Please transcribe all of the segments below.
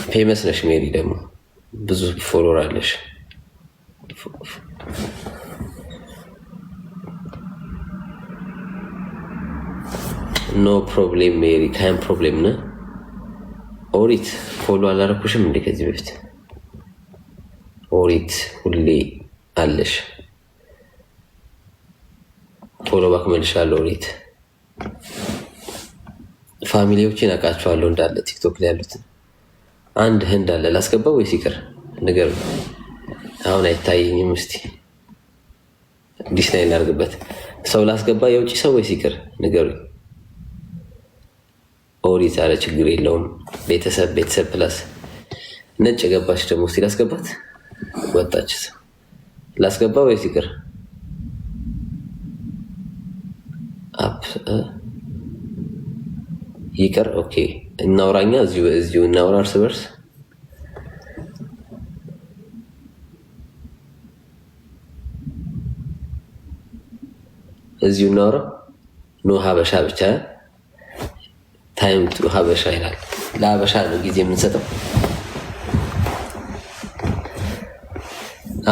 ፌመስ ነሽ ሜሪ፣ ደግሞ ብዙ ፎሎወር አለሽ። ኖ ፕሮብሌም ሜሪ፣ ካይም ፕሮብሌም ነ ኦሪት ፎሎ አላረኩሽም እንዴ ከዚህ በፊት? ኦሪት ሁሌ አለሽ። ፎሎ ባክ መልሻለሁ። ኦሪት ፋሚሊዎችን አውቃቸዋለሁ እንዳለ ቲክቶክ ላይ ያሉትን። አንድ ህንድ አለ ላስገባ ወይስ ይቅር? ንገር። አሁን አይታየኝም። እስቲ ዲስ ላይ እናድርግበት። ሰው ላስገባ የውጭ ሰው ወይስ ይቅር? ንገሩኝ። ኦሪት አለ ችግር የለውም። ቤተሰብ ፕላስ ነጭ ገባች ደግሞ። እስቲ ላስገባት። ወጣች። ላስገባ ወይስ ይቅር? ይቅር። ኦኬ እናውራኛ። እዚሁ እናውራ እርስ በርስ። እዚሁ እናውራ። ኖ ሀበሻ ብቻ ታይም ቱ ሀበሻ ይላል። ለሀበሻ ነው ጊዜ የምንሰጠው።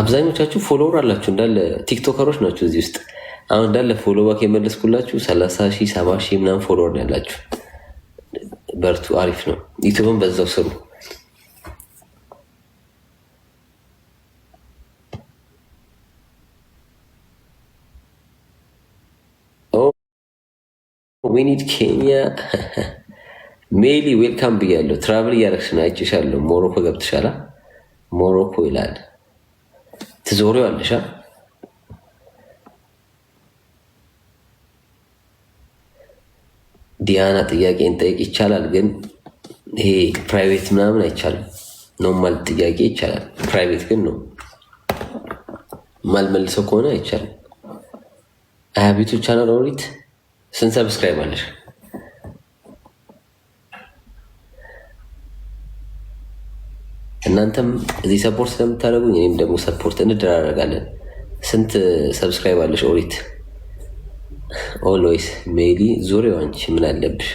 አብዛኞቻችሁ ፎሎወር አላችሁ እንዳለ ቲክቶከሮች ናችሁ። እዚህ ውስጥ አሁን እንዳለ ፎሎ ባክ የመለስኩላችሁ 30 ሺህ 70 ሺህ ምናምን ፎሎወር ነው ያላችሁ። በርቱ፣ አሪፍ ነው። ዩቱብን በዛው ስሩ። ዊኒድ ኬንያ ሜሊ ዌልካም ብያለሁ። ትራቭል እያደረግሽ ነው አይቼሻለሁ። ሞሮኮ ገብተሻላ? ሞሮኮ ይላል። ትዞሪዋለሽ? ዲያና ጥያቄን ጠይቅ ይቻላል፣ ግን ይሄ ፕራይቬት ምናምን አይቻልም። ኖርማል ጥያቄ ይቻላል፣ ፕራይቬት ግን ነው ማልመልሰው ከሆነ አይቻልም። አያቢቱ ቻናል ኦሪት ስንት ሰብስክራይብ አለሽ? እናንተም እዚህ ሰፖርት ስለምታደርጉኝ እኔም ደግሞ ሰፖርት እንደራረጋለን። ስንት ሰብስክራይብ አለሽ ኦሪት? ኦልዌይስ ሜሊ ዙሪያው አንቺ ምን አለብሽ?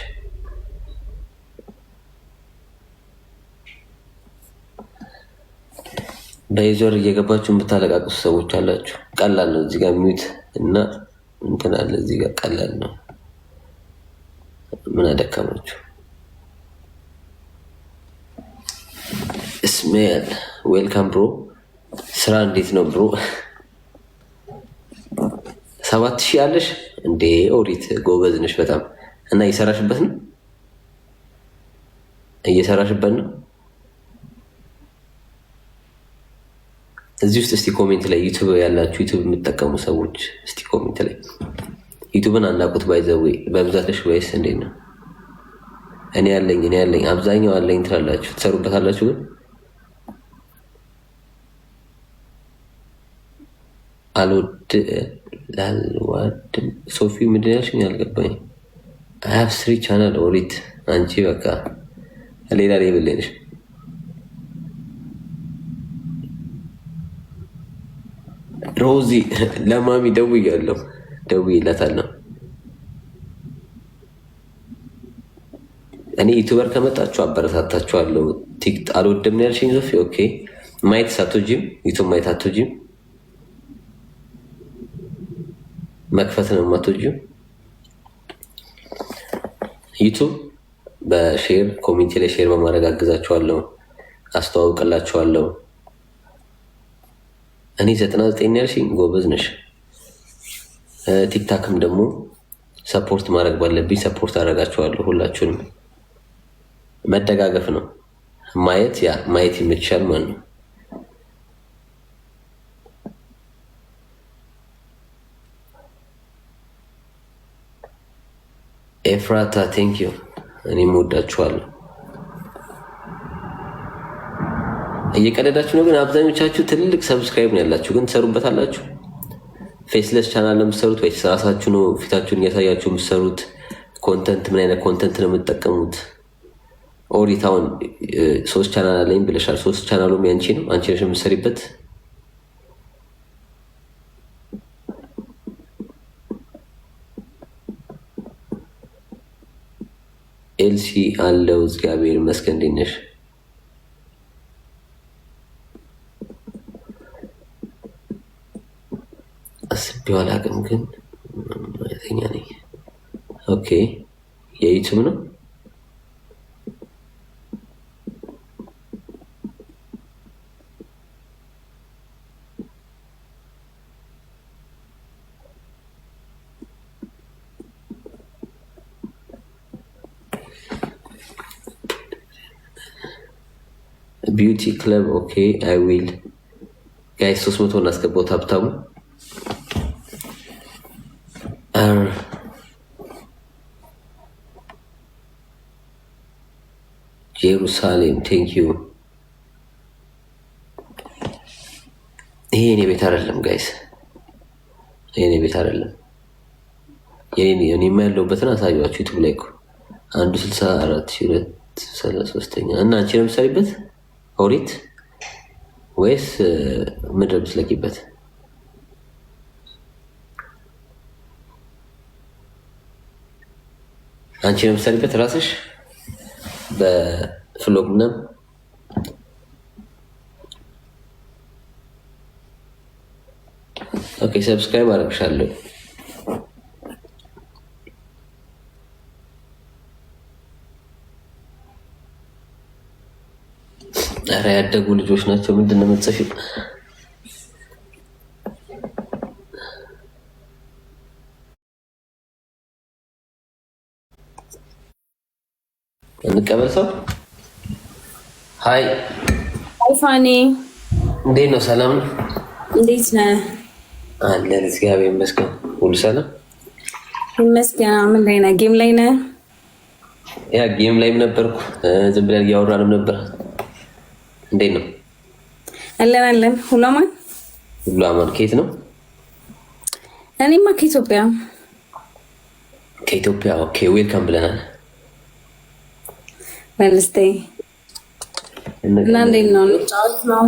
በይዞር እየገባችሁ የምታለቃቅሱ ሰዎች አላችሁ። ቀላል ነው። እዚህ ጋር ሚዩት እና እንትን አለ። እዚህ ጋር ቀላል ነው። ምን አደከማችሁ? እስሜል ዌልካም ብሮ። ስራ እንዴት ነው ብሮ? 7000 አለሽ እንዴ ኦሪት? ጎበዝ ነሽ በጣም። እና እየሰራሽበት ነው? እየሰራሽበት ነው? እዚህ ውስጥ እስቲ ኮሜንት ላይ ዩቱብ ያላችሁ ዩቱብ የምትጠቀሙ ሰዎች እስቲ ኮሜንት ላይ ዩቱብን አናቁት ባይዘዌ በብዛትሽ ወይስ እንዴት ነው? እኔ ያለኝ አብዛኛው አለኝ ትላላችሁ፣ ትሰሩበታላችሁ። ግን ላልዋድም ሶፊ ምንድን ያልሽኝ አልገባኝ። አያፍ ስሪ ቻናል ኦሪት አንቺ በቃ ሌላ ሌብል ላይ ነሽ። ሮዚ ለማሚ ደውዬላታለሁ። እኔ ዩቱበር ከመጣችሁ አበረታታችኋለሁ። አልወድም ነው ያልሽኝ ሶፊ። ኦኬ ማየት ሳትወጂም ዩቱብ ማየት አትወጂም፣ መክፈት ነው የማትወጂው። ዩቱብ በሼር ኮሚኒቲ ላይ ሼር በማድረግ አግዛችኋለሁ፣ አስተዋውቅላችኋለሁ። እኔ 99 ያልሽኝ ጎበዝ ነሽ። ቲክታክም ደግሞ ሰፖርት ማድረግ ባለብኝ ሰፖርት አደርጋችኋለሁ። ሁላችሁንም መደጋገፍ ነው። ማየት ይመችሻል ማለት ነው። ኤፍራታ ቴንኪዩ። እኔም ወዳችኋለሁ። እየቀለዳችሁ ነው ግን አብዛኞቻችሁ ትልልቅ ሰብስክራይብ ነው ያላችሁ፣ ግን ትሰሩበታላችሁ። ፌስለስ ቻናል ነው የምትሰሩት ወይስ ራሳችሁ ነው ፊታችሁን እያሳያችሁ የምትሰሩት? ኮንተንት ምን አይነት ኮንተንት ነው የምትጠቀሙት? ኦሪታውን 3 ቻናል አለኝ ብለሻል። 3 ቻናሉም ያንቺ ነው? አንቺ ነሽ የምትሰሪበት? ኤልሲ አለው። እግዚአብሔር ይመስገን። እንዴት ነሽ? አስቤው አላውቅም ግን እርግጠኛ ነኝ። ኦኬ የዩቲዩብ ነው። ቢዩቲ ክለብ ኦኬ አይ ዊል ጋይስ 300 እናስገባው ታብታቡ ጄሩሳሌም ቴንክ ዩ። ይሄ የኔ ቤት አይደለም ጋይስ፣ የኔ ቤት አይደለም። የኔ ያለሁበትን አሳያችሁ ዩቲዩብ ላይ እኮ 164,233ኛ እና አንቺ ነው የምትሰሪበት ኦሪት ወይስ ምድር ብትለቂበት? አንቺ ነው የምትሰሪበት ራስሽ በፍሎግ ምናምን? ኦኬ ሰብስክራይብ አደርግሻለሁ። ኧረ ያደጉ ልጆች ናቸው። ምንድን ነው የምትጽፊው? እንቀበል ሰው። ሀይ ፋኒ፣ እንዴት ነው? ሰላም ነው? እንዴት ነህ? አለን እግዚአብሔር ይመስገን፣ ሁሉ ሰላም ይመስገን። ምን ላይ ነህ? ጌም ላይ ነህ? ያ ጌም ላይም ነበርኩ። ዝም ብለን እያወራንም ነበር። እንዴት ነው? አለን አለን። ሁሉ አማን? ሁሉ አማን። ከየት ነው? እኔማ ከኢትዮጵያ። ከኢትዮጵያ። ኦኬ ዌልካም ብለናል። ወንስዴይ እና እንዴት ነው? እንጫወት ነው?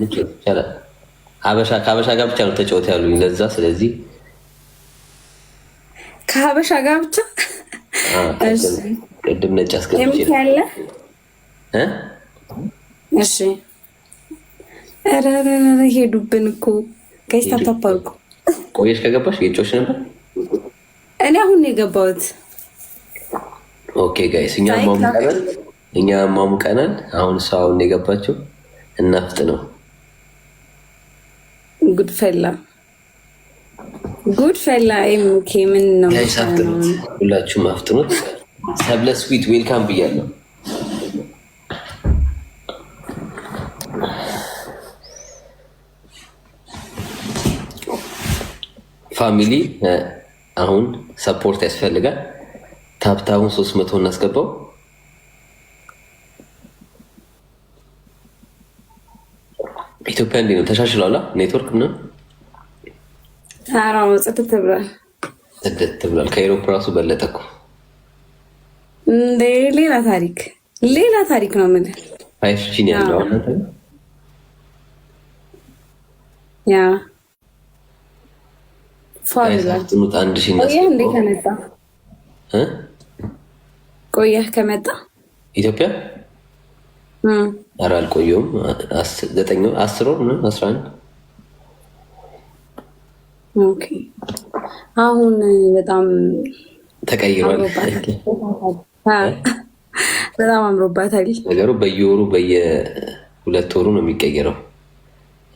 ይቻላል። ከሀበሻ ጋር ብቻ ነው ተጫወት ያሉኝ ለዛ። ስለዚህ ከሀበሻ ጋር ብቻ ቅድም ነጭ አስገብቼ ያለ እሺ። ኧረ ሄዱብን እኮ ጋይስ። ታፓርኩ ቆየሽ ከገባሽ የጮሽ ነበር። እኔ አሁን ነው የገባሁት። ኦኬ ጋይስ፣ እኛ ማሙቀናል። አሁን እሷ አሁን ነው የገባችው። እናፍጥ ነው። ጉድፈላ ኤምኬ ምን ነው ጋይስ? አፍጥኑት፣ ሁላችሁም አፍጥኑት። ሰብለ ስዊት ዌልካም ብያለሁ። ፋሚሊ አሁን ሰፖርት ያስፈልጋል። ታብታቡን 300 እናስገባው። ኢትዮጵያ እንዴት ነው? ተሻሽሏላ ኔትወርክ ምናምን? አራው ጽድት ብሏል፣ ጽድት ብሏል። ከአውሮፓ ራሱ በለጠ እኮ። ሌላ ታሪክ ነው። ምን 5G ነው ያለው አሁን? ያ ቆየህ ከመጣ ኢትዮጵያ? ኧረ አልቆየሁም። 10 ወር ምናምን 11። ኦኬ አሁን በጣም ተቀይሯል። በጣም አምሮባታል ነገሩ። በየወሩ በየ2 ወሩ ነው የሚቀየረው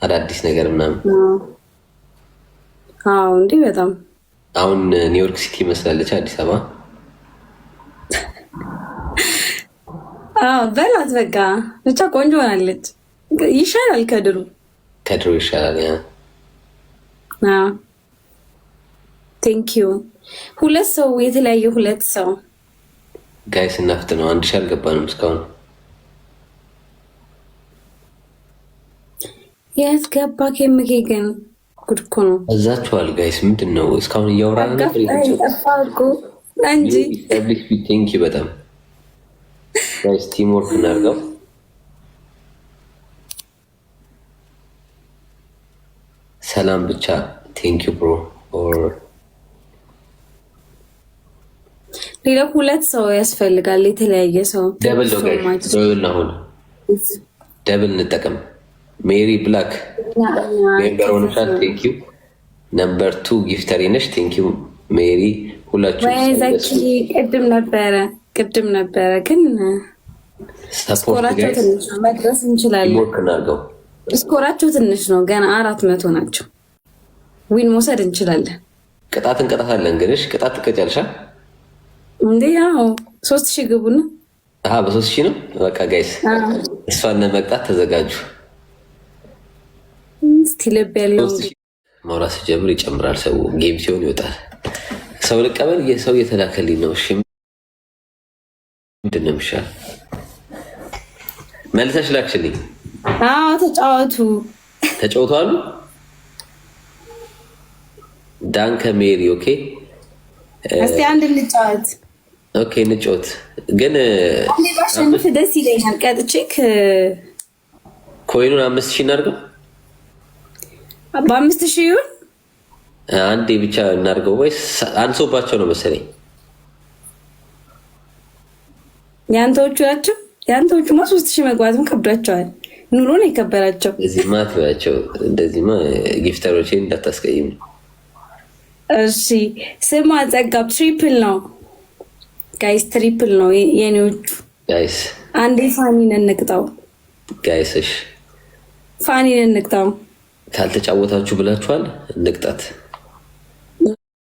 አዳዲስ ነገር ምናምን። አዎ እንዴ በጣም አሁን ኒውዮርክ ሲቲ መስላለች አዲስ አበባ። አዎ በላት በቃ ብቻ ቆንጆ ሆናለች። ይሻላል ከድሮ ይሻላል። ያ አዎ ቴንክ ዩ። 2 ሰው የተለያየ 2 ሰው ጋይስ እናፍጥ ነው። 1000 አልገባንም እስካሁን። የት ገባ ኬምኬ ግን? ጉድ እኮ ነው። እዛችኋል ጋይስ። ምንድን ነው እስካሁን እያወራን ነበር እንጂ። ቴንክ ዩ በጣም ጋይስ። ቲም ወርክ እናድርገው። ሰላም ብቻ ቴንክ ዩ ብሮ። ሌላ 2 ሰው ያስፈልጋል፣ የተለያየ ሰው። ደብል ነው ጋይስ። አሁን ደብል እንጠቀም። ሜሪ ብላክ ሜምበር ሆነሻል። ቴንክ ዩ ነምበር 2 ጊፍተሪ ነሽ። ቴንኪው ሜሪ። ሁላችሁ ቅድም ነበረ ግን ስኮራቸው ትንሽ ነው። መድረስ እንችላለን። ስኮራቸው ትንሽ ነው። ገና 400 ናቸው። ዊን መውሰድ እንችላለን። ቅጣት እንቀጣታለን። ግን ቅጣት ትቀጫልሻ እንዴ? ያው 3000 ግቡና በ3000 ነው። በቃ ጋይስ እሷን ለመቅጣት ተዘጋጁ። እስቲ ልብ ያለው ማውራት ሲጀምር ይጨምራል። ሰው ጌም ሲሆን ይወጣል። ሰው ልቀበል። የሰው እየተላከልኝ ነው። እሺ ምንድን ነው የሚሻል? መልሰሽ ላክሽልኝ። ተጫወቱ። ዳንከ ሜሪ። ኦኬ እስቲ አንድ እንጫወት። ኦኬ እንጫወት። ግን ባሸንፍ ደስ ይለኛል። ቀጥቼክ ኮይኑን 5000 እናድርገው። በ5000 ይሁን። አንዴ ብቻ እናድርገው ወይስ አንሶባቸው ነው መሰለኝ? ያንተዎቹ ናቸው። ያንተዎቹማ 3000 መግባትም ከብዷቸዋል። ኑሮ ነው የከበራቸው። እዚህማ ትበያቸው። እንደዚህማ ጊፍተሮቼን እንዳታስቀይም። እሺ ስማ ጸጋብ ትሪፕል ነው ጋይስ፣ ትሪፕል ነው የኔዎቹ ጋይስ። አንዴ ፋኒን እንቅጣው ጋይስ። እሺ ፋኒን እንቅጣው። ካልተጫወታችሁ ብላችኋል። እንቅጣት